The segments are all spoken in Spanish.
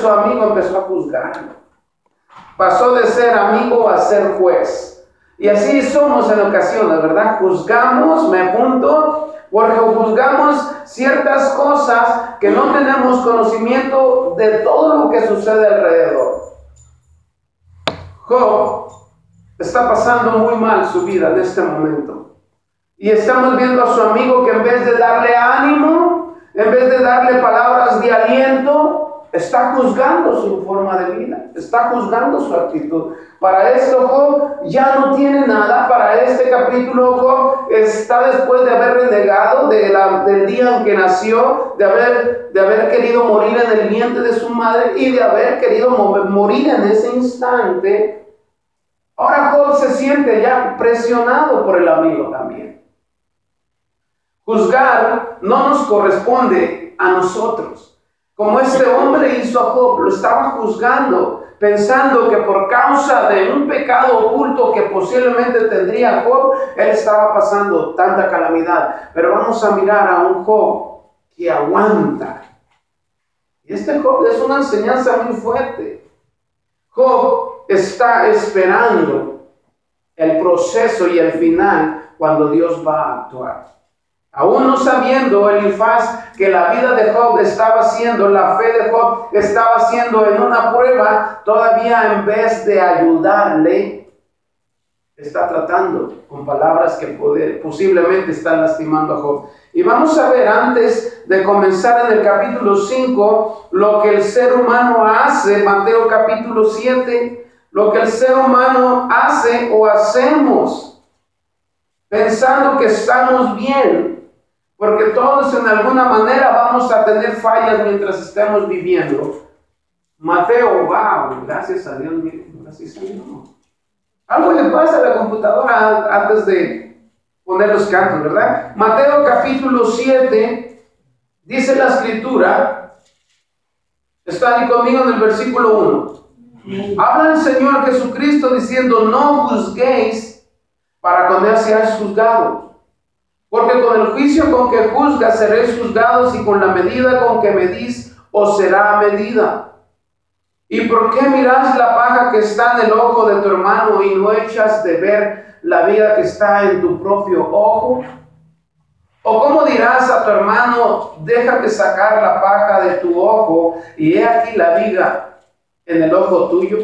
su amigo empezó a juzgarlo. Pasó de ser amigo a ser juez. Y así somos en ocasiones, ¿verdad? Juzgamos, me apunto, porque juzgamos ciertas cosas que no tenemos conocimiento de todo lo que sucede alrededor. Job está pasando muy mal su vida en este momento. Y estamos viendo a su amigo que en vez de darle ánimo, en vez de darle palabras de aliento, está juzgando su forma de vida, está juzgando su actitud. Para esto Job ya no tiene nada. Para este capítulo Job está después de haber renegado del día en que nació, de haber querido morir en el vientre de su madre y de haber querido morir en ese instante. Ahora Job se siente ya presionado por el amigo también. Juzgar no nos corresponde a nosotros. Como este hombre hizo a Job, lo estaba juzgando, pensando que por causa de un pecado oculto que posiblemente tendría Job, él estaba pasando tanta calamidad. Pero vamos a mirar a un Job que aguanta. Y este Job es una enseñanza muy fuerte. Job está esperando el proceso y el final cuando Dios va a actuar. Aún no sabiendo Elifaz que la vida de Job estaba siendo, la fe de Job estaba siendo en una prueba, todavía en vez de ayudarle, está tratando con palabras que posiblemente están lastimando a Job. Y vamos a ver antes de comenzar en el capítulo 5, lo que el ser humano hace, Mateo capítulo 7, lo que el ser humano hace o hacemos, pensando que estamos bien. Porque todos en alguna manera vamos a tener fallas mientras estemos viviendo. Mateo, wow, gracias a Dios, gracias a Dios. Algo le pasa a la computadora antes de poner los cantos, ¿verdad? Mateo capítulo 7, dice la escritura, está ahí conmigo en el versículo 1. Habla el Señor Jesucristo diciendo, no juzguéis para que no seáis juzgados. Porque con el juicio con que juzgas seréis juzgados, y con la medida con que medís os será medida. ¿Y por qué mirás la paja que está en el ojo de tu hermano y no echas de ver la viga que está en tu propio ojo? ¿O cómo dirás a tu hermano, déjate sacar la paja de tu ojo y he aquí la viga en el ojo tuyo?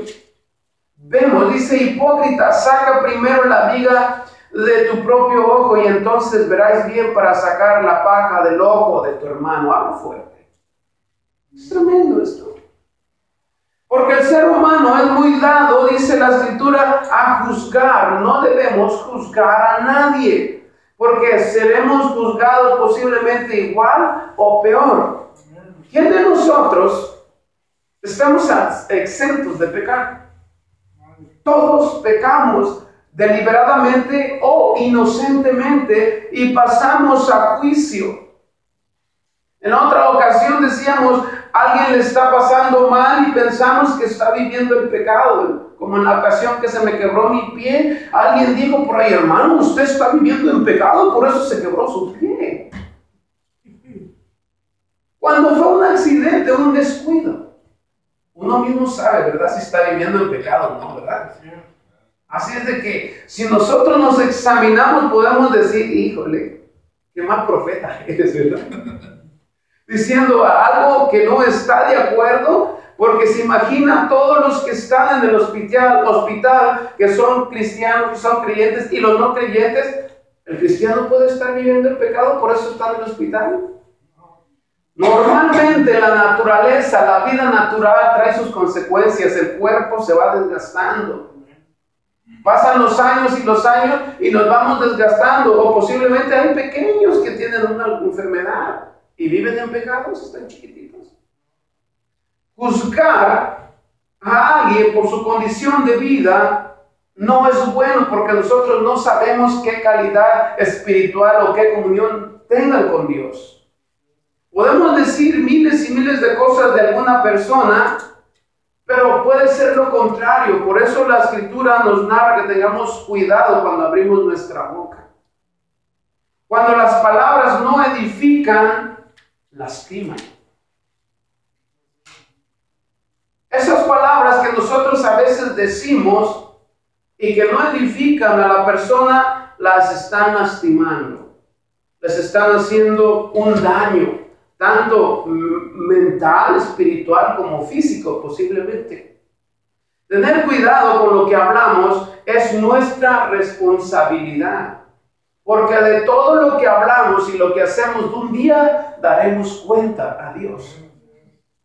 Vemos, dice, hipócrita, saca primero la viga de tu propio ojo y entonces verás bien para sacar la paja del ojo de tu hermano. Habla fuerte. Es tremendo esto. Porque el ser humano es muy dado, dice la escritura, a juzgar. No debemos juzgar a nadie, porque seremos juzgados posiblemente igual o peor. ¿Quién de nosotros estamos exentos de pecar? Todos pecamos deliberadamente o inocentemente y pasamos a juicio. En otra ocasión decíamos, alguien le está pasando mal y pensamos que está viviendo el pecado. Como en la ocasión que se me quebró mi pie, alguien dijo por ahí, hermano, usted está viviendo en pecado, por eso se quebró su pie. Cuando fue un accidente, un descuido, uno mismo sabe, ¿verdad? Si está viviendo en pecado o no, ¿verdad? Así es de que si nosotros nos examinamos, podemos decir, híjole, qué mal profeta eres, ¿verdad? Diciendo algo que no está de acuerdo, porque se imagina todos los que están en el hospital, que son cristianos, que son creyentes, y los no creyentes. El cristiano puede estar viviendo el pecado, por eso está en el hospital. Normalmente la naturaleza, la vida natural trae sus consecuencias, el cuerpo se va desgastando. Pasan los años y nos vamos desgastando, o posiblemente hay pequeños que tienen una enfermedad y viven en pecados, están chiquititos. Juzgar a alguien por su condición de vida no es bueno, porque nosotros no sabemos qué calidad espiritual o qué comunión tengan con Dios. Podemos decir miles y miles de cosas de alguna persona, pero puede ser lo contrario. Por eso la escritura nos narra que tengamos cuidado cuando abrimos nuestra boca. Cuando las palabras no edifican, lastiman. veces decimos y que no edifican a la persona, las están lastimando, les están haciendo un daño, tanto mental, espiritual como físico posiblemente. Tener cuidado con lo que hablamos es nuestra responsabilidad, porque de todo lo que hablamos y lo que hacemos un día daremos cuenta a Dios.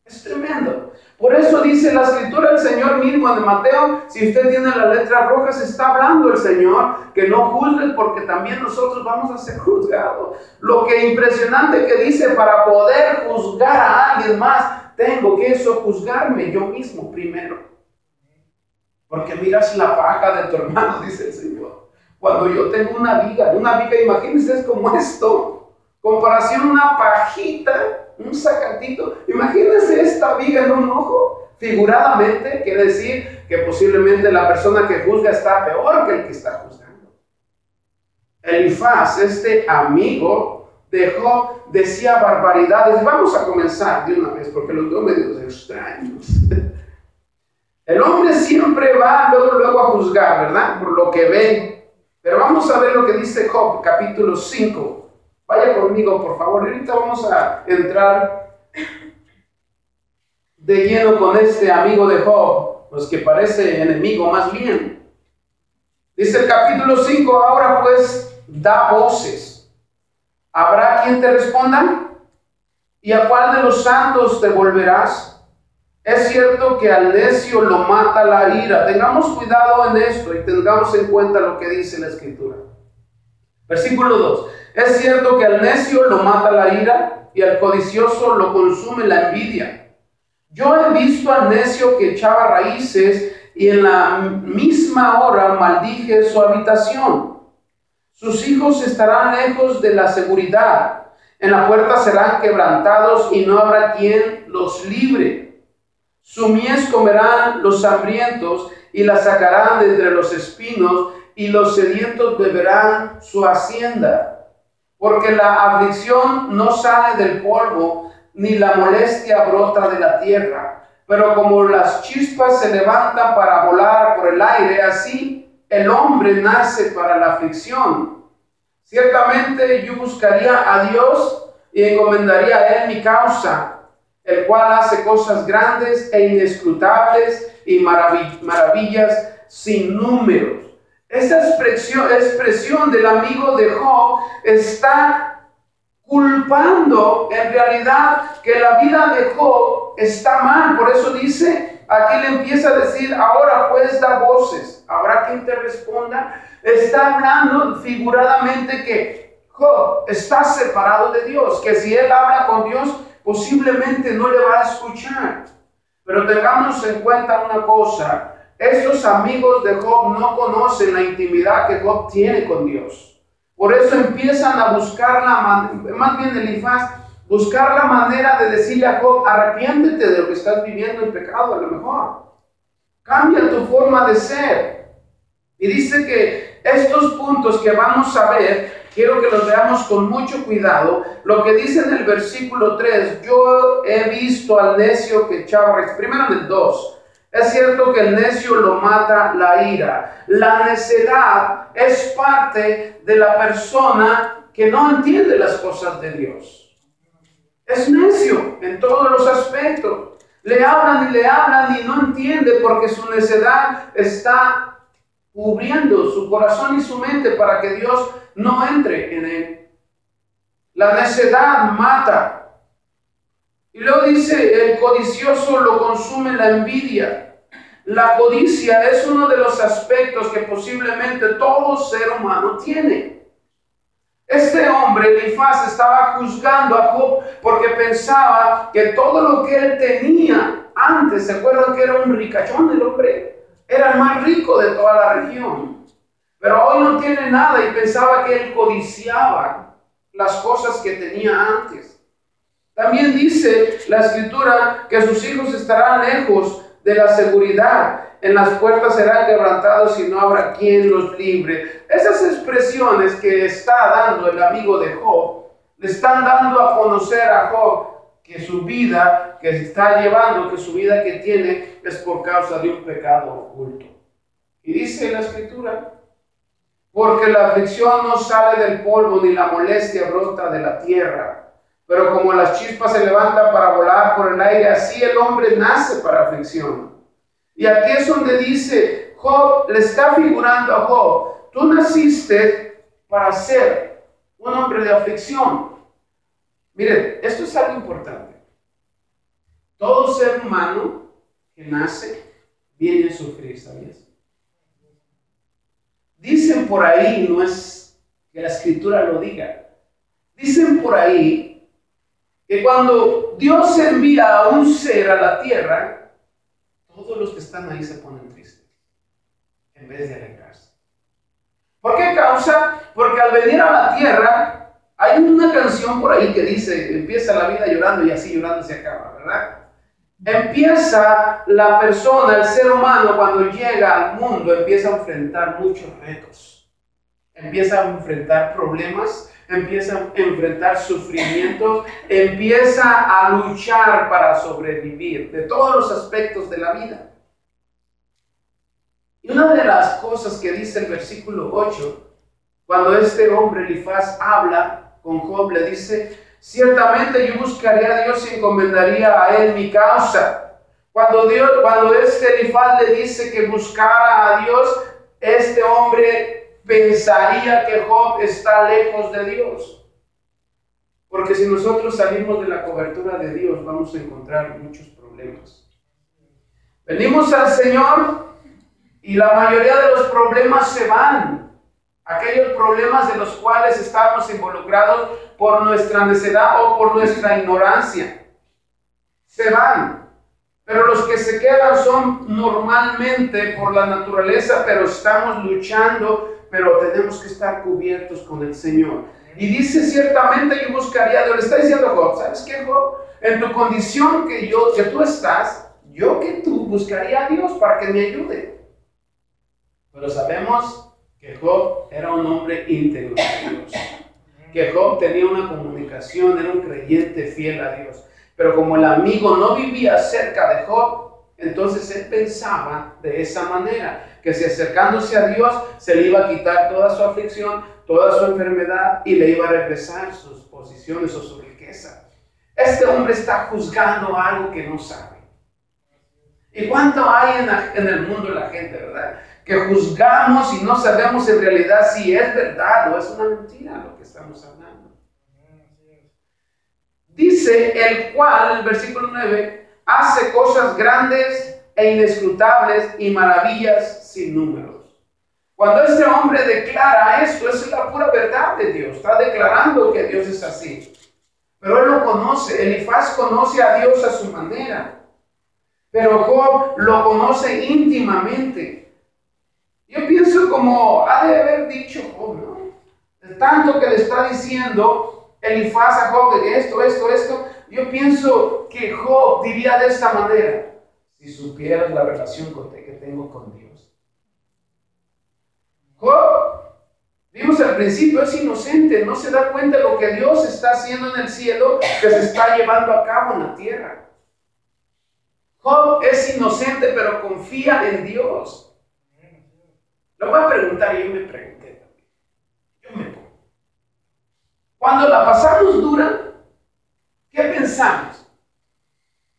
Es tremendo. Por eso dice la escritura del Señor mismo en Mateo, si usted tiene las letras rojas, está hablando el Señor, que no juzgues porque también nosotros vamos a ser juzgados. Lo que impresionante que dice, para poder juzgar a alguien más, tengo que juzgarme yo mismo primero. Porque miras la paja de tu hermano, dice el Señor. Cuando yo tengo una viga, imagínense, es como esto, comparación a una pajita, un sacatito. Imagínense esta viga en un ojo. Figuradamente quiere decir que posiblemente la persona que juzga está peor que el que está juzgando. Elifaz, este amigo de Job, decía barbaridades. Vamos a comenzar de una vez porque los veo medio extraños. El hombre siempre va luego a juzgar, ¿verdad? Por lo que ve. Pero vamos a ver lo que dice Job, capítulo 5. Vaya conmigo, por favor. Ahorita vamos a entrar de lleno con este amigo de Job, pues que parece enemigo más bien. Dice el capítulo 5, ahora pues da voces. ¿Habrá quien te responda? ¿Y a cuál de los santos te volverás? Es cierto que al necio lo mata la ira. Tengamos cuidado en esto y tengamos en cuenta lo que dice la Escritura. Versículo 2. Es cierto que al necio lo mata la ira y al codicioso lo consume la envidia. Yo he visto al necio que echaba raíces y en la misma hora maldije su habitación. Sus hijos estarán lejos de la seguridad. En la puerta serán quebrantados y no habrá quien los libre. Su mies comerán los hambrientos y la sacarán de entre los espinos y los sedientos beberán su hacienda. Porque la aflicción no sale del polvo, ni la molestia brota de la tierra. Pero como las chispas se levantan para volar por el aire, así el hombre nace para la aflicción. Ciertamente yo buscaría a Dios y encomendaría a Él mi causa, el cual hace cosas grandes e inescrutables y maravillas sin números. Esta expresión del amigo de Job está culpando en realidad que la vida de Job está mal. Por eso dice, aquí le empieza a decir, ahora pues da voces. ¿Habrá quien te responda? Está hablando figuradamente que Job está separado de Dios, que si él habla con Dios, posiblemente no le va a escuchar. Pero tengamos en cuenta una cosa. Estos amigos de Job no conocen la intimidad que Job tiene con Dios. Por eso empiezan a buscar más bien Elifaz, buscar la manera de decirle a Job, arrepiéntete de lo que estás viviendo en pecado, a lo mejor. Cambia tu forma de ser. Y dice que estos puntos que vamos a ver, quiero que los veamos con mucho cuidado. Lo que dice en el versículo 3, yo he visto al necio que echaba raíces. Primero en el 2. Es cierto que el necio lo mata la ira. La necedad es parte de la persona que no entiende las cosas de Dios. Es necio en todos los aspectos. Le hablan y no entiende porque su necedad está cubriendo su corazón y su mente para que Dios no entre en él. La necedad mata. Y luego dice, el codicioso lo consume la envidia. La codicia es uno de los aspectos que posiblemente todo ser humano tiene. Este hombre, Elifaz, estaba juzgando a Job porque pensaba que todo lo que él tenía antes, ¿se acuerdan que era un ricachón el hombre? Era el más rico de toda la región. Pero hoy no tiene nada y pensaba que él codiciaba las cosas que tenía antes. También dice la Escritura que sus hijos estarán lejos de la seguridad. En las puertas serán quebrantados y no habrá quien los libre. Esas expresiones que está dando el amigo de Job, le están dando a conocer a Job que su vida que está llevando, que su vida que tiene es por causa de un pecado oculto. Y dice la Escritura, porque la aflicción no sale del polvo, ni la molestia brota de la tierra. Pero como las chispas se levantan para volar por el aire, así el hombre nace para aflicción. Y aquí es donde dice, Job, le está figurando a Job, tú naciste para ser un hombre de aflicción. Miren, esto es algo importante. Todo ser humano que nace viene a sufrir, ¿sabías? Dicen por ahí, no es que la Escritura lo diga, dicen por ahí que cuando Dios envía a un ser a la tierra, todos los que están ahí se ponen tristes, en vez de alegrarse. ¿Por qué causa? Porque al venir a la tierra, hay una canción por ahí que dice, empieza la vida llorando y así llorando se acaba, ¿verdad? Empieza la persona, el ser humano, cuando llega al mundo, empieza a enfrentar muchos retos. Empieza a enfrentar problemas, empieza a enfrentar sufrimientos, empieza a luchar para sobrevivir de todos los aspectos de la vida. Y una de las cosas que dice el versículo 8, cuando este hombre Elifaz habla con Job, le dice, ciertamente yo buscaría a Dios y encomendaría a él mi causa. Cuando este Elifaz le dice que buscara a Dios, este hombre pensaría que Job está lejos de Dios. Porque si nosotros salimos de la cobertura de Dios, vamos a encontrar muchos problemas. Venimos al Señor y la mayoría de los problemas se van. Aquellos problemas de los cuales estamos involucrados por nuestra necedad o por nuestra ignorancia, se van. Pero los que se quedan son normalmente por la naturaleza, pero estamos luchando, pero tenemos que estar cubiertos con el Señor. Y dice, ciertamente yo buscaría a Dios. Le está diciendo Job, ¿sabes qué, Job? En tu condición que tú estás, yo que tú buscaría a Dios para que me ayude. Pero sabemos que Job era un hombre íntegro de Dios, que Job tenía una comunicación, era un creyente fiel a Dios, pero como el amigo no vivía cerca de Job, entonces él pensaba de esa manera, que si acercándose a Dios se le iba a quitar toda su aflicción, toda su enfermedad y le iba a regresar sus posiciones o su riqueza. Este hombre está juzgando algo que no sabe. ¿Y cuánto hay en el mundo la gente, verdad? Que juzgamos y no sabemos en realidad si es verdad o es una mentira lo que estamos hablando. Dice el cual, el versículo 9, hace cosas grandes e inescrutables y maravillas sin números. Cuando este hombre declara esto, es la pura verdad de Dios. Está declarando que Dios es así. Pero él lo conoce. Elifaz conoce a Dios a su manera. Pero Job lo conoce íntimamente. Yo pienso como ha de haber dicho Job, ¿no? De tanto que le está diciendo Elifaz a Job de que esto, yo pienso que Job diría de esta manera, si supieras la relación que tengo con Dios. Job, vimos al principio, es inocente, no se da cuenta de lo que Dios está haciendo en el cielo, que se está llevando a cabo en la tierra. Job es inocente, pero confía en Dios. Lo voy a preguntar y yo me pregunté también. Yo me pongo. Cuando la pasamos dura, ¿qué pensamos?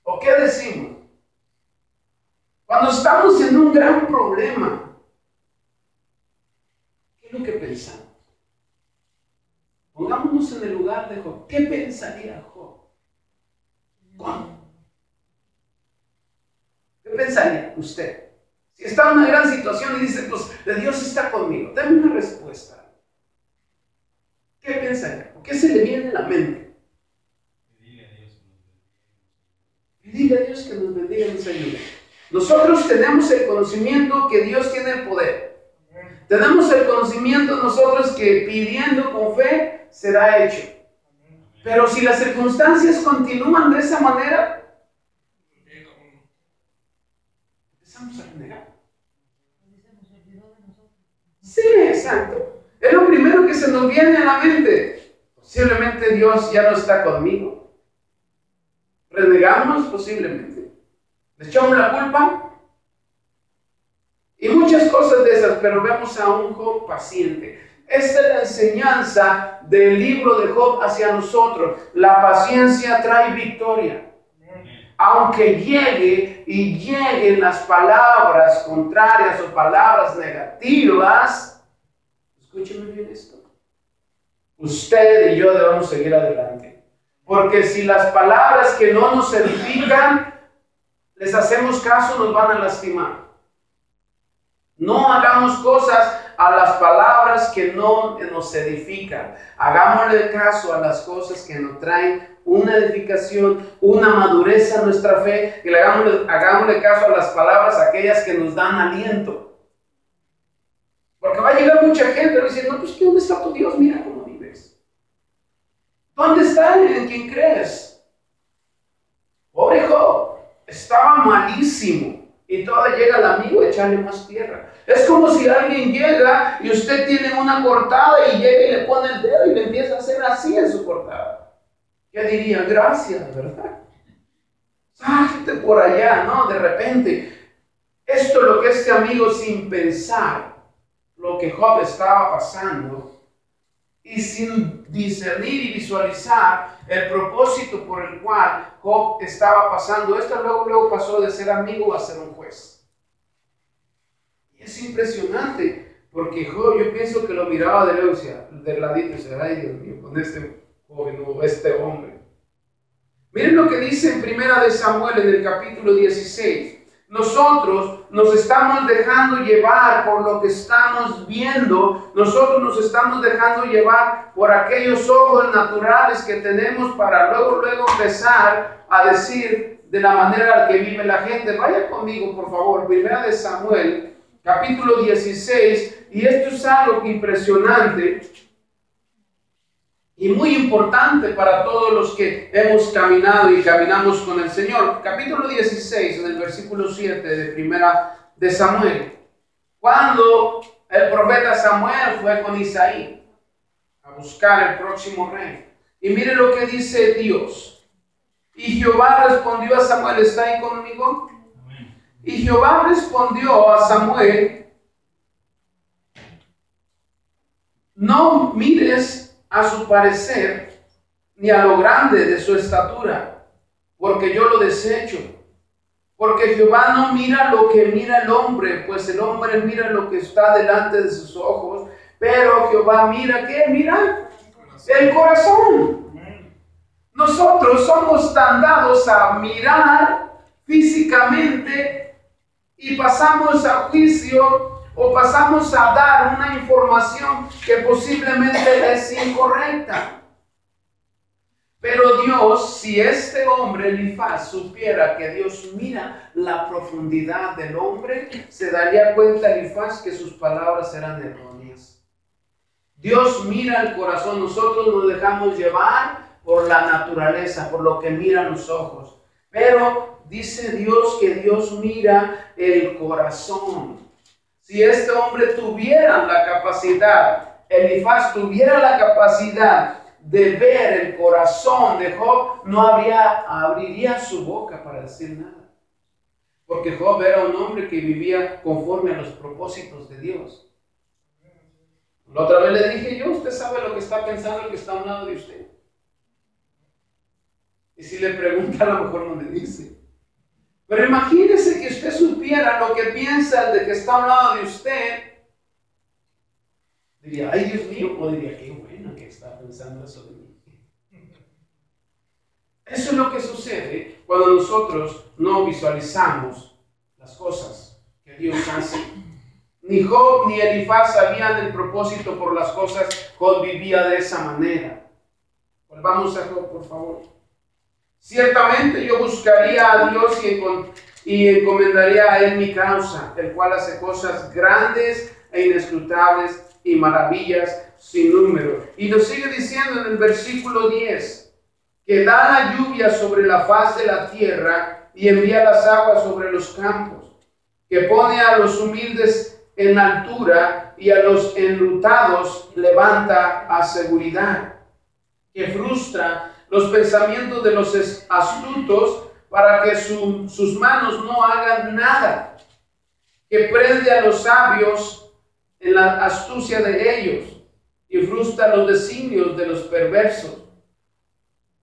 ¿O qué decimos? Cuando estamos en un gran problema, ¿qué es lo que pensamos? Pongámonos en el lugar de Job. ¿Qué pensaría Job? ¿Cómo? ¿Qué pensaría usted? Si está en una gran situación y dice, pues, Dios está conmigo, dame una respuesta. ¿Qué pensaría? ¿O qué se le viene a la mente? Pedirle a Dios que nos bendiga y nos ayude. Nosotros tenemos el conocimiento que Dios tiene el poder. Tenemos el conocimiento nosotros que pidiendo con fe será hecho. Pero si las circunstancias continúan de esa manera, empezamos a renegar. Sí, exacto. Es lo primero que se nos viene a la mente. Posiblemente Dios ya no está conmigo. ¿Renegamos? Posiblemente. ¿Le echamos la culpa? Y muchas cosas de esas, pero vemos a un Job paciente. Esta es la enseñanza del libro de Job hacia nosotros. La paciencia trae victoria. Aunque lleguen las palabras contrarias o palabras negativas, escúcheme bien esto. Usted y yo debemos seguir adelante. Porque si las palabras que no nos edifican, les hacemos caso, nos van a lastimar. No hagamos cosas a las palabras que no nos edifican. Hagámosle caso a las cosas que nos traen una edificación, una madurez a nuestra fe. Y hagámosle caso a las palabras aquellas que nos dan aliento. Porque va a llegar mucha gente y va a decir, no, pues ¿dónde está tu Dios? Mira cómo vives. ¿Dónde está en quien crees? Pobre Job, estaba malísimo. Y todavía llega el amigo a echarle más tierra. Es como si alguien llega y usted tiene una cortada y llega y le pone el dedo y le empieza a hacer así en su cortada. ¿Qué diría? Gracias, ¿verdad? Sáquete por allá, ¿no? De repente, esto es lo que este amigo, sin pensar lo que Job estaba pasando y sin discernir y visualizar el propósito por el cual Job estaba pasando esto, luego pasó de ser amigo a ser un juez. Y es impresionante, porque Job, yo pienso que lo miraba de lejos, del ladito, y decía, ay Dios mío, con este joven o este hombre. Miren lo que dice en 1 Samuel en el capítulo 16. Nosotros nos estamos dejando llevar por lo que estamos viendo. Nosotros nos estamos dejando llevar por aquellos ojos naturales que tenemos para luego empezar a decir de la manera que vive la gente. Vaya conmigo, por favor, 1 Samuel, capítulo 16. Y esto es algo impresionante y muy importante para todos los que hemos caminado y caminamos con el Señor. Capítulo 16, en el versículo 7 de 1 de Samuel. Cuando el profeta Samuel fue con Isaí a buscar el próximo rey. Y mire lo que dice Dios. Y Jehová respondió a Samuel, ¿está ahí conmigo? Y Jehová respondió a Samuel, no mires a su parecer, ni a lo grande de su estatura, porque yo lo desecho. Porque Jehová no mira lo que mira el hombre, pues el hombre mira lo que está delante de sus ojos, pero Jehová mira, ¿qué? Mira el corazón. Nosotros somos tan dados a mirar físicamente y pasamos a juicio o pasamos a dar una información que posiblemente es incorrecta. Pero Dios, si este hombre Elifaz supiera que Dios mira la profundidad del hombre, se daría cuenta Elifaz que sus palabras eran erróneas. Dios mira el corazón. Nosotros nos dejamos llevar por la naturaleza, por lo que miran los ojos. Pero dice Dios que Dios mira el corazón. Si este hombre tuviera la capacidad, Elifaz tuviera la capacidad de ver el corazón de Job, no abriría su boca para decir nada. Porque Job era un hombre que vivía conforme a los propósitos de Dios. La otra vez le dije yo, usted sabe lo que está pensando el que está a un lado de usted. Y si le pregunta, a lo mejor no le dice. Pero imagínese que usted supiera lo que piensa el de que está a un lado de usted. Diría, ay Dios mío, o diría, qué bueno que está pensando eso de mí. Eso es lo que sucede cuando nosotros no visualizamos las cosas que Dios hace. Ni Job ni Elifaz sabían el propósito por las cosas. Job vivía de esa manera. Volvamos a Job, por favor. Ciertamente yo buscaría a Dios y encomendaría a Él mi causa, el cual hace cosas grandes e inescrutables y maravillas sin número. Y nos sigue diciendo en el versículo 10, que da la lluvia sobre la faz de la tierra y envía las aguas sobre los campos, que pone a los humildes en altura y a los enlutados levanta a seguridad, que frustra los pensamientos de los astutos, para que sus manos no hagan nada, que prende a los sabios en la astucia de ellos y frustra los designios de los perversos.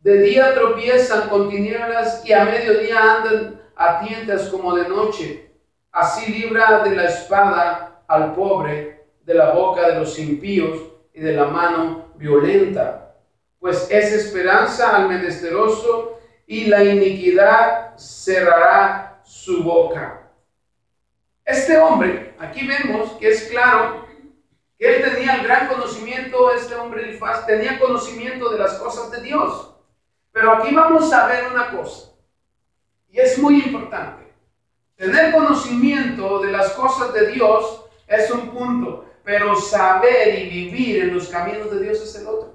De día tropiezan con tinieblas y a mediodía andan a tientas como de noche. Así libra de la espada al pobre, de la boca de los impíos y de la mano violenta. Pues es esperanza al menesteroso y la iniquidad cerrará su boca. Este hombre, aquí vemos que es claro que él tenía el gran conocimiento, este hombre Elifaz tenía conocimiento de las cosas de Dios. Pero aquí vamos a ver una cosa, y es muy importante. Tener conocimiento de las cosas de Dios es un punto, pero saber y vivir en los caminos de Dios es el otro.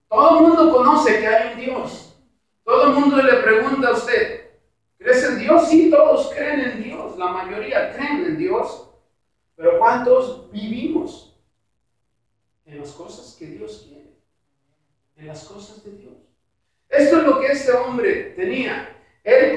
Todo el mundo conoce que hay un Dios. Todo el mundo le pregunta a usted, ¿crees en Dios? Sí, todos creen en Dios, la mayoría creen en Dios. Pero ¿cuántos vivimos en las cosas que Dios quiere? En las cosas de Dios. Esto es lo que este hombre tenía. Él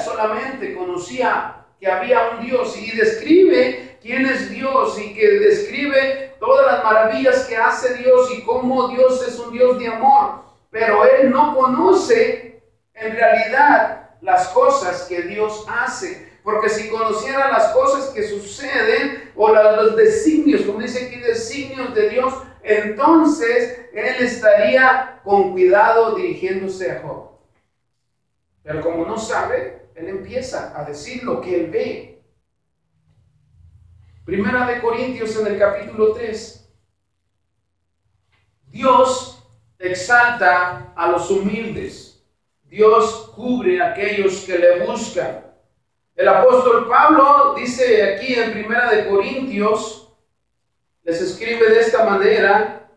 solamente conocía que había un Dios y describe quién es Dios y que describe todas las maravillas que hace Dios y cómo Dios es un Dios de amor. Pero él no conoce en realidad las cosas que Dios hace. Porque si conociera las cosas que suceden o los designios, como dice aquí, designios de Dios, entonces él estaría con cuidado dirigiéndose a Job. Pero como no sabe, él empieza a decir lo que él ve. Primera de Corintios en el capítulo 3. Dios exalta a los humildes. Dios cubre a aquellos que le buscan. El apóstol Pablo dice aquí en Primera de Corintios, les escribe de esta manera,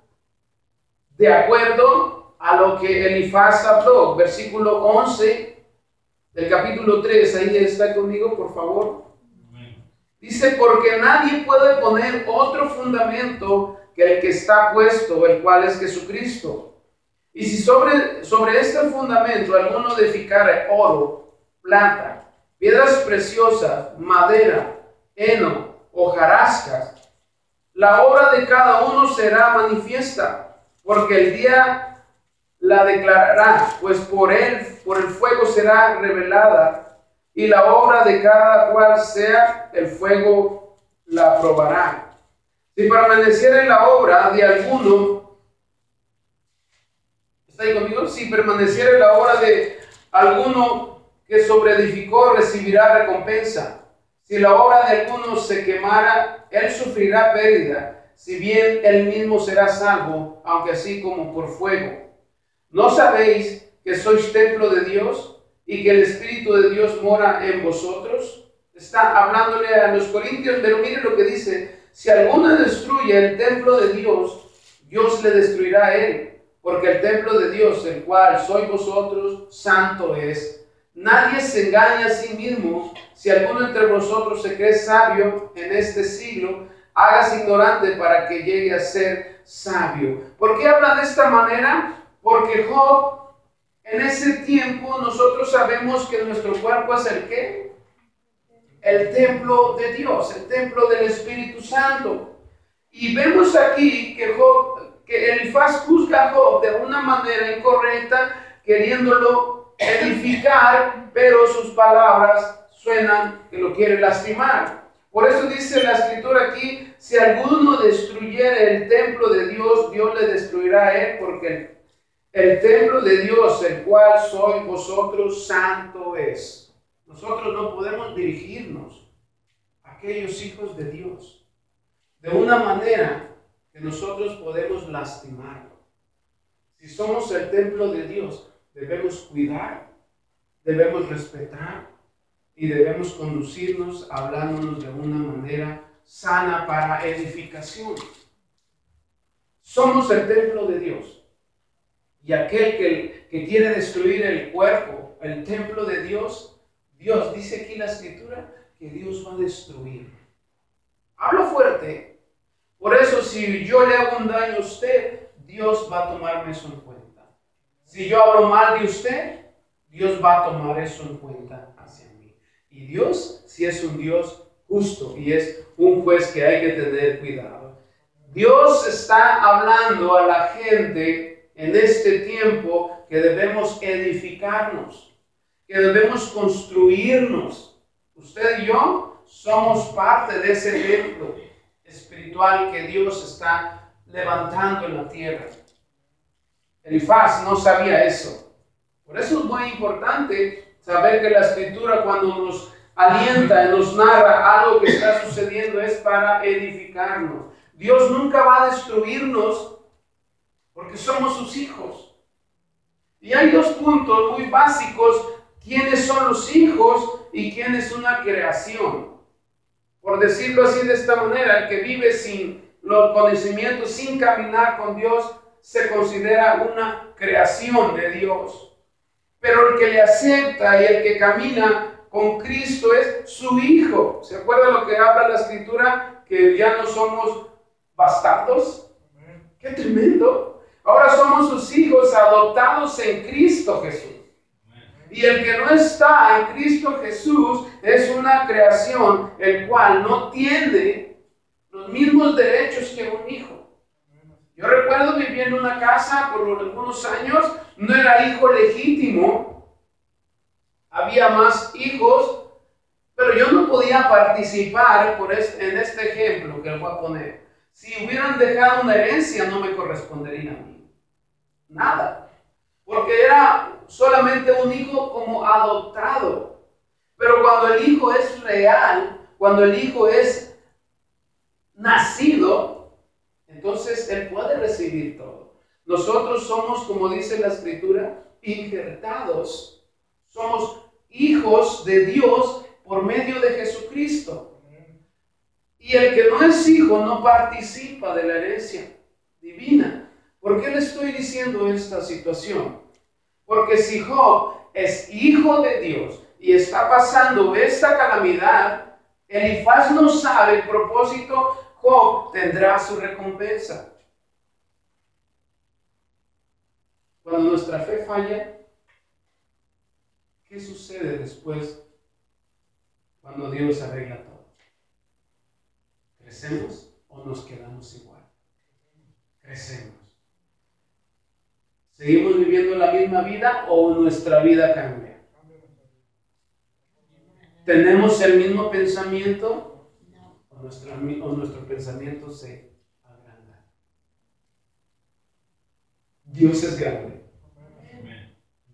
de acuerdo a lo que Elifaz habló. Versículo 11 del capítulo 3, ahí está conmigo, por favor. Dice, porque nadie puede poner otro fundamento que el que está puesto, el cual es Jesucristo. Y si sobre este fundamento alguno edificare oro, plata, piedras preciosas, madera, heno, hojarascas, la obra de cada uno será manifiesta, porque el día la declarará, pues por el fuego será revelada, y la obra de cada cual sea, el fuego la probará. Si permaneciere la obra de alguno, ¿está ahí conmigo? Si permaneciere la obra de alguno que sobreedificó, recibirá recompensa. Si la obra de alguno se quemara, él sufrirá pérdida, si bien él mismo será salvo, aunque así como por fuego. ¿No sabéis que sois templo de Dios y que el Espíritu de Dios mora en vosotros? Está hablándole a los corintios, pero mire lo que dice: si alguno destruye el templo de Dios, Dios le destruirá a él, porque el templo de Dios, el cual sois vosotros, santo es. Nadie se engaña a sí mismo. Si alguno entre vosotros se cree sabio en este siglo, hágase ignorante para que llegue a ser sabio. ¿Por qué habla de esta manera? Porque Job, en ese tiempo, nosotros sabemos que nuestro cuerpo es el ¿qué? El templo de Dios, el templo del Espíritu Santo. Y vemos aquí que Elifaz juzga a Job de una manera incorrecta, queriéndolo edificar, pero sus palabras suenan que lo quiere lastimar. Por eso dice la escritura aquí: si alguno destruyere el templo de Dios, Dios le destruirá a él, porque el templo de Dios, el cual sois vosotros, santo es. Nosotros no podemos dirigirnos a aquellos hijos de Dios de una manera que nosotros podemos lastimarlo. Si somos el templo de Dios, debemos cuidar, debemos respetar y debemos conducirnos hablándonos de una manera sana para edificación. Somos el templo de Dios, y aquel que quiere destruir el cuerpo, el templo de Dios, Dios dice aquí la escritura que Dios va a destruir. Hablo fuerte. Por eso, si yo le hago un daño a usted, Dios va a tomarme eso en cuenta. Si yo hablo mal de usted, Dios va a tomar eso en cuenta hacia mí. Y Dios sí es un Dios justo y es un juez que hay que tener cuidado. Dios está hablando a la gente en este tiempo que debemos edificarnos, que debemos construirnos. Usted y yo somos parte de ese templo espiritual que Dios está levantando en la tierra. Elifaz no sabía eso. Por eso es muy importante saber que la Escritura, cuando nos alienta y nos narra algo que está sucediendo, es para edificarnos. Dios nunca va a destruirnos porque somos sus hijos. Y hay dos puntos muy básicos: quiénes son los hijos y quién es una creación. Por decirlo así, de esta manera, el que vive sin los conocimientos, sin caminar con Dios, se considera una creación de Dios. Pero el que le acepta y el que camina con Cristo es su hijo. ¿Se acuerda lo que habla la Escritura? Que ya no somos bastardos. ¡Qué tremendo! Ahora somos sus hijos adoptados en Cristo Jesús. Y el que no está en Cristo Jesús es una creación, el cual no tiene los mismos derechos que un hijo. Yo recuerdo vivir en una casa por algunos años, no era hijo legítimo, había más hijos, pero yo no podía participar en este ejemplo que les voy a poner. Si hubieran dejado una herencia, no me correspondería a mí. Nada. Porque era solamente un hijo como adoptado. Pero cuando el hijo es real, cuando el hijo es nacido, entonces él puede recibir todo. Nosotros somos, como dice la Escritura, injertados. Somos hijos de Dios por medio de Jesucristo. Y el que no es hijo no participa de la herencia divina. ¿Por qué le estoy diciendo esta situación? Porque si Job es hijo de Dios y está pasando esta calamidad, Elifaz no sabe el propósito. Job tendrá su recompensa. Cuando nuestra fe falla, ¿qué sucede después cuando Dios arregla todo? ¿Crecemos o nos quedamos igual? Crecemos. ¿Seguimos viviendo la misma vida o nuestra vida cambia? ¿Tenemos el mismo pensamiento o nuestro pensamiento se agranda? Dios es grande.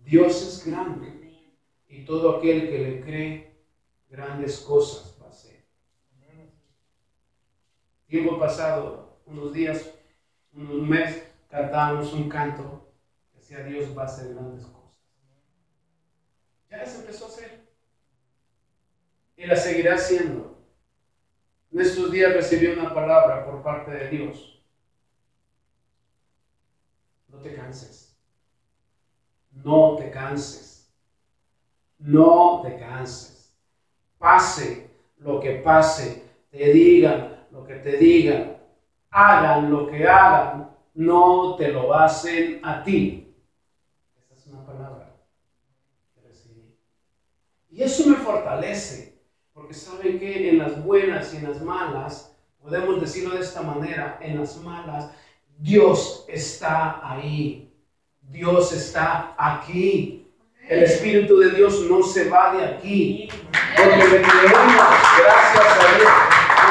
Dios es grande. Y todo aquel que le cree, grandes cosas va a hacer. Tiempo pasado, unos días, unos meses, cantábamos un canto que decía: Dios va a hacer grandes cosas. Ya las empezó a hacer. Y las seguirá haciendo. En estos días recibí una palabra por parte de Dios. No te canses. No te canses. No te canses. Pase lo que pase, te digan lo que te digan, hagan lo que hagan, no te lo hacen a ti. Esa es una palabra que recibí. Y eso me fortalece, porque saben que en las buenas y en las malas, podemos decirlo de esta manera, en las malas, Dios está ahí. Dios está aquí. El Espíritu de Dios no se va de aquí. Porque le creemos, gracias a Dios,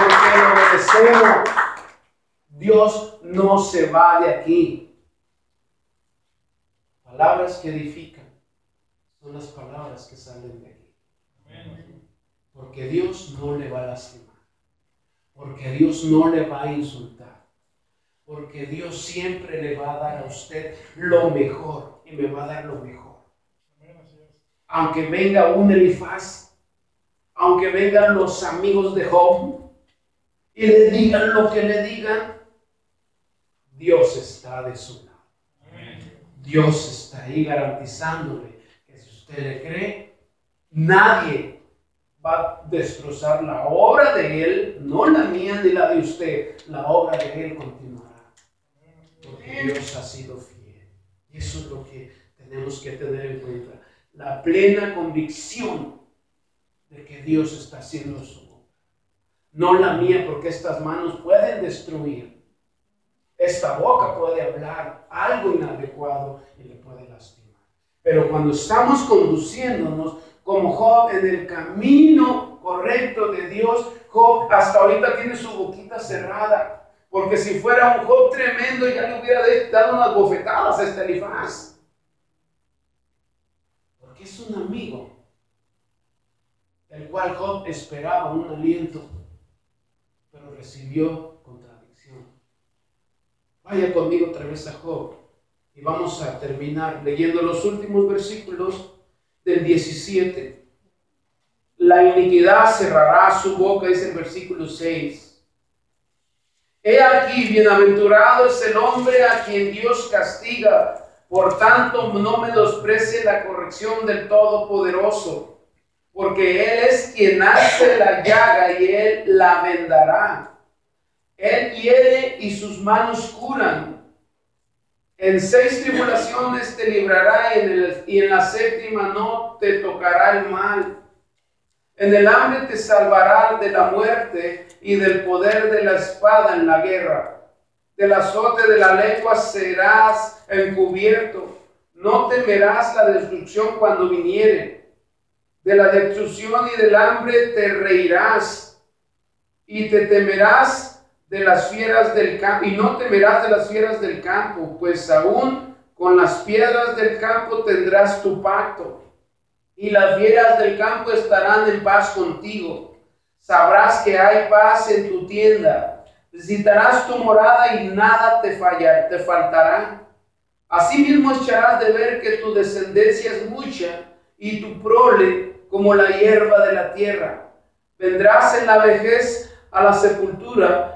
porque lo obedecemos. Dios no se va de aquí. Palabras que edifican son las palabras que salen de aquí. Porque Dios no le va a lastimar. Porque Dios no le va a insultar. Porque Dios siempre le va a dar a usted lo mejor y me va a dar lo mejor. Aunque venga un Elifaz, aunque vengan los amigos de Job y le digan lo que le digan, Dios está de su lado. Dios está ahí garantizándole que si usted le cree, nadie va a destrozar la obra de Él, no la mía ni la de usted. La obra de Él continuará. Porque Dios ha sido fiel. Y eso es lo que tenemos que tener en cuenta la plena convicción de que Dios está haciendo su obra. No la mía, porque estas manos pueden destruir. Esta boca puede hablar algo inadecuado y le puede lastimar. Pero cuando estamos conduciéndonos como Job en el camino correcto de Dios, Job hasta ahorita tiene su boquita cerrada. Porque si fuera un Job tremendo, ya le hubiera dado unas bofetadas a este Elifaz. Porque es un amigo, el cual Job esperaba un aliento, pero recibió contradicción. Vaya conmigo otra vez a Job y vamos a terminar leyendo los últimos versículos del 17. La iniquidad cerrará su boca, dice el versículo 6. He aquí, bienaventurado es el hombre a quien Dios castiga, por tanto no menosprecie la corrección del Todopoderoso, porque Él es quien hace la llaga y Él la vendará. Él hiere y sus manos curan. En 6 tribulaciones te librará y en la 7ª no te tocará el mal. En el hambre te salvará de la muerte y del poder de la espada en la guerra. Del azote de la lengua serás encubierto. No temerás la destrucción cuando viniere. De la destrucción y del hambre te reirás y te temerás de las fieras del campo, y no temerás de las fieras del campo, pues aún con las piedras del campo tendrás tu pacto, y las fieras del campo estarán en paz contigo. Sabrás que hay paz en tu tienda, visitarás tu morada y nada te faltará. Asimismo echarás de ver que tu descendencia es mucha y tu prole como la hierba de la tierra. Vendrás en la vejez a la sepultura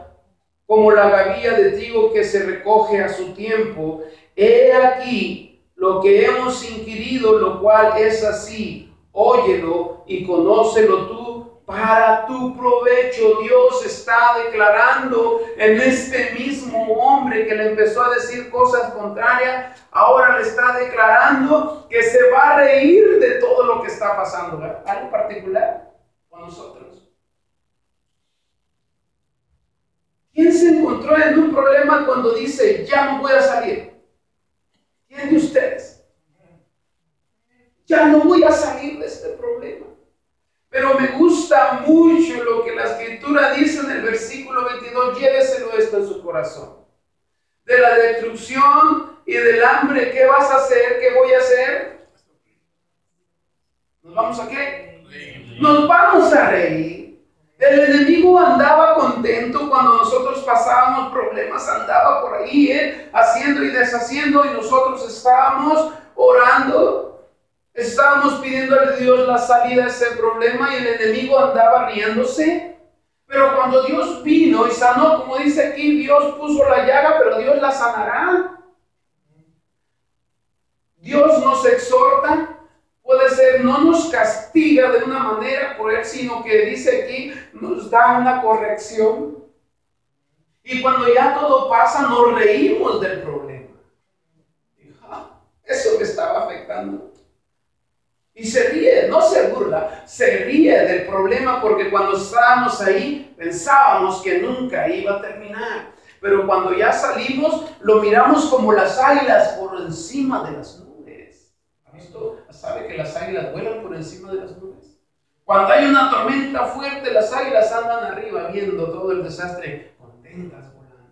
como la gavilla de trigo que se recoge a su tiempo. He aquí lo que hemos inquirido, lo cual es así. Óyelo y conócelo tú para tu provecho. Dios está declarando en este mismo hombre que le empezó a decir cosas contrarias, ahora le está declarando que se va a reír de todo lo que está pasando. ¿Algo particular con nosotros? ¿Quién se encontró en un problema cuando dice, ya no voy a salir? ¿Quién de ustedes? Ya no voy a salir de este problema. Pero me gusta mucho lo que la Escritura dice en el versículo 22, lléveselo esto en su corazón. De la destrucción y del hambre, ¿qué vas a hacer? ¿Qué voy a hacer? ¿Nos vamos a qué? Nos vamos a reír. El enemigo andaba contento cuando nosotros pasábamos problemas, andaba por ahí, haciendo y deshaciendo, y nosotros estábamos orando, estábamos pidiendo a Dios la salida de ese problema, y el enemigo andaba riéndose. Pero cuando Dios vino y sanó, como dice aquí, Dios puso la llaga, pero Dios la sanará. Dios nos exhorta. Puede ser, no nos castiga de una manera cruel, sino que dice aquí, nos da una corrección. Y cuando ya todo pasa, nos reímos del problema. Eso me estaba afectando. Y se ríe, no se burla, se ríe del problema, porque cuando estábamos ahí, pensábamos que nunca iba a terminar. Pero cuando ya salimos, lo miramos como las águilas por encima de las nubes. ¿Sabe que las águilas vuelan por encima de las nubes? Cuando hay una tormenta fuerte, las águilas andan arriba viendo todo el desastre, contentas volando.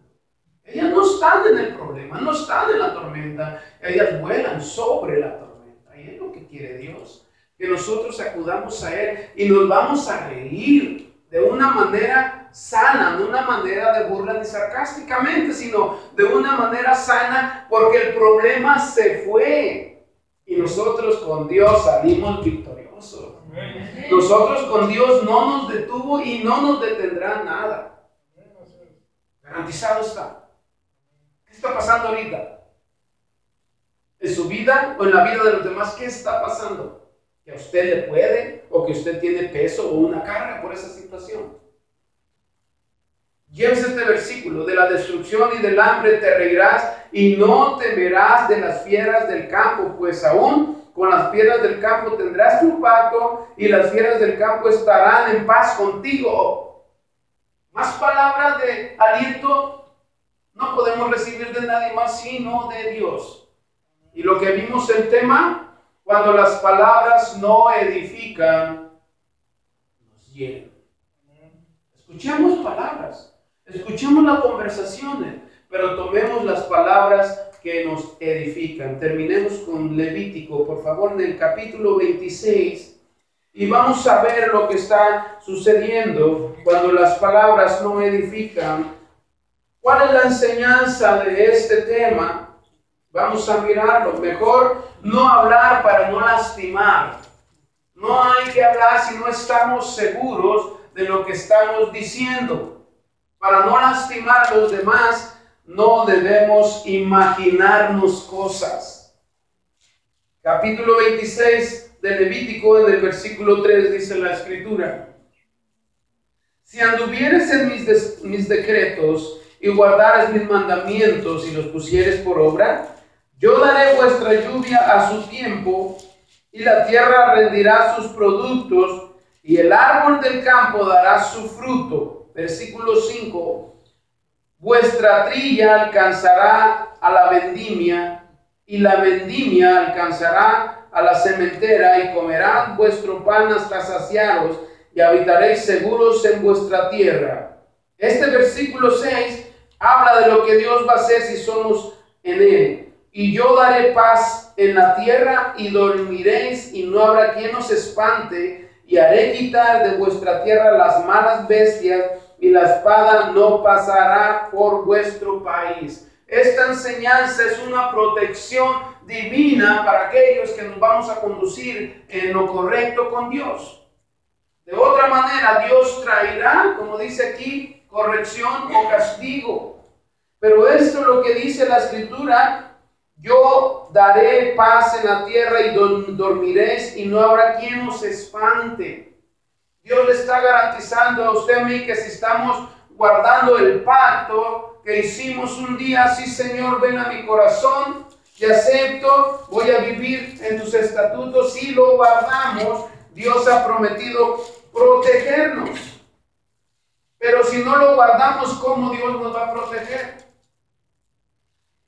Ellas no están en el problema, no están en la tormenta, ellas vuelan sobre la tormenta. Y es lo que quiere Dios, que nosotros acudamos a Él y nos vamos a reír de una manera sana, no una manera de burla ni sarcásticamente, sino de una manera sana, porque el problema se fue. Y nosotros con Dios salimos victoriosos. Nosotros con Dios no nos detuvo y no nos detendrá nada. Garantizado está. ¿Qué está pasando ahorita? ¿En su vida o en la vida de los demás? ¿Qué está pasando? ¿Que a usted le puede o que usted tiene peso o una carga por esa situación? Llévese este versículo: de la destrucción y del hambre te reirás y no temerás de las fieras del campo, pues aún con las fieras del campo tendrás tu pacto y las fieras del campo estarán en paz contigo. Más palabras de aliento no podemos recibir de nadie más sino de Dios. Y lo que vimos el tema, cuando las palabras no edifican, nos hieren. Escuchemos palabras, escuchemos las conversaciones, pero tomemos las palabras que nos edifican. Terminemos con Levítico, por favor, en el capítulo 26, y vamos a ver lo que está sucediendo cuando las palabras no edifican. ¿Cuál es la enseñanza de este tema? Vamos a mirarlo. Mejor no hablar para no lastimar. No hay que hablar si no estamos seguros de lo que estamos diciendo. Para no lastimar a los demás, no debemos imaginarnos cosas. Capítulo 26 de Levítico, en el versículo 3, dice la Escritura: si anduvieres en mis decretos y guardares mis mandamientos y los pusieres por obra, yo daré vuestra lluvia a su tiempo, y la tierra rendirá sus productos, y el árbol del campo dará su fruto. Versículo 5. Vuestra trilla alcanzará a la vendimia, y la vendimia alcanzará a la sementera, y comerán vuestro pan hasta saciaros, y habitaréis seguros en vuestra tierra. Este versículo 6 habla de lo que Dios va a hacer si somos en Él. Y yo daré paz en la tierra, y dormiréis, y no habrá quien os espante, y haré quitar de vuestra tierra las malas bestias, y la espada no pasará por vuestro país. Esta enseñanza es una protección divina para aquellos que nos vamos a conducir en lo correcto con Dios. De otra manera, Dios traerá, como dice aquí, corrección o castigo. Pero esto es lo que dice la Escritura: yo daré paz en la tierra, y dormiréis, y no habrá quien os espante. Dios le está garantizando a usted y a mí que si estamos guardando el pacto que hicimos un día, sí, Señor, ven a mi corazón, te acepto, voy a vivir en tus estatutos. Si lo guardamos, Dios ha prometido protegernos. Pero si no lo guardamos, ¿cómo Dios nos va a proteger?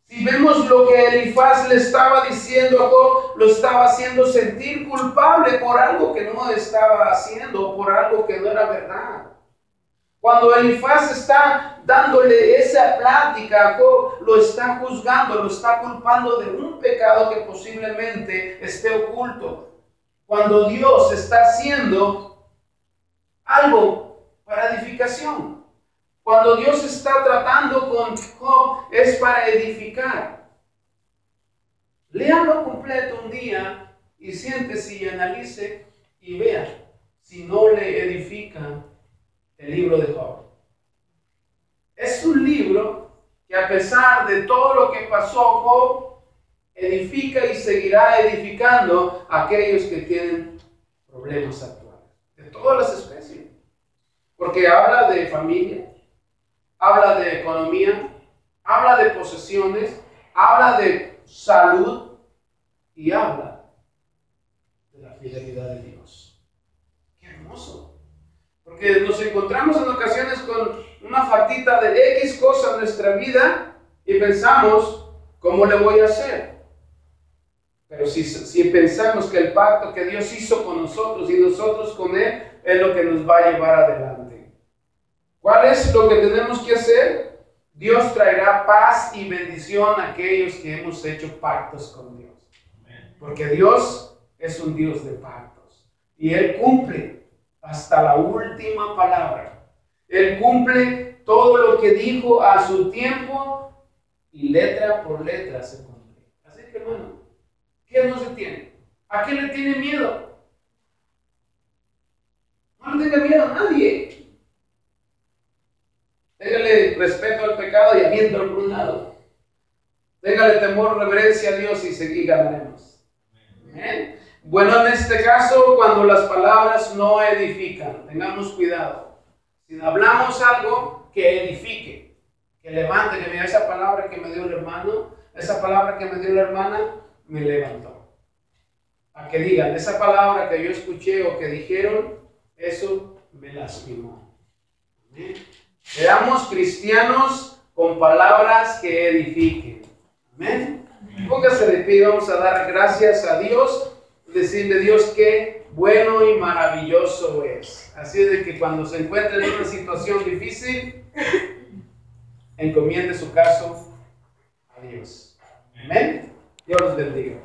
Si vemos lo que Elifaz le estaba diciendo a Job, lo estaba haciendo sentir culpable por algo que no estaba haciendo, por algo que no era verdad. Cuando Elifaz está dándole esa plática a Job, lo está juzgando, lo está culpando de un pecado que posiblemente esté oculto. Cuando Dios está haciendo algo para edificación. Cuando Dios está tratando con Job, es para edificar. Léalo completo un día y siéntese y analice y vea si no le edifica el libro de Job. Es un libro que, a pesar de todo lo que pasó, Job edifica y seguirá edificando a aquellos que tienen problemas actuales, de todas las especies. Porque habla de familia, habla de economía, habla de posesiones, habla de salud y habla de la fidelidad de Dios. ¡Qué hermoso! Porque nos encontramos en ocasiones con una faltita de X cosa en nuestra vida y pensamos, ¿cómo le voy a hacer? Pero si pensamos que el pacto que Dios hizo con nosotros y nosotros con Él es lo que nos va a llevar adelante. ¿Cuál es lo que tenemos que hacer? Dios traerá paz y bendición a aquellos que hemos hecho pactos con Dios. Porque Dios es un Dios de pactos. Y Él cumple hasta la última palabra. Él cumple todo lo que dijo a su tiempo y letra por letra se cumple. Así que, hermano, ¿qué no se tiene? ¿A qué le tiene miedo? No le tenga miedo a nadie. Téngale respeto al pecado y aviéntalo por un lado. Téngale temor, reverencia a Dios y ganaremos. Amén. Bueno, en este caso, cuando las palabras no edifican, tengamos cuidado. Si hablamos algo que edifique, Que levante, que mira, esa palabra que me dio el hermano, esa palabra que me dio la hermana, me levantó. A que digan, esa palabra que yo escuché o que dijeron, eso me lastimó. Amén. Seamos cristianos con palabras que edifiquen. Amén. Póngase de pie, vamos a dar gracias a Dios, decirle a Dios que bueno y maravilloso es. Así es de que cuando se encuentre en una situación difícil, encomiende su caso a Dios. Amén. Dios los bendiga.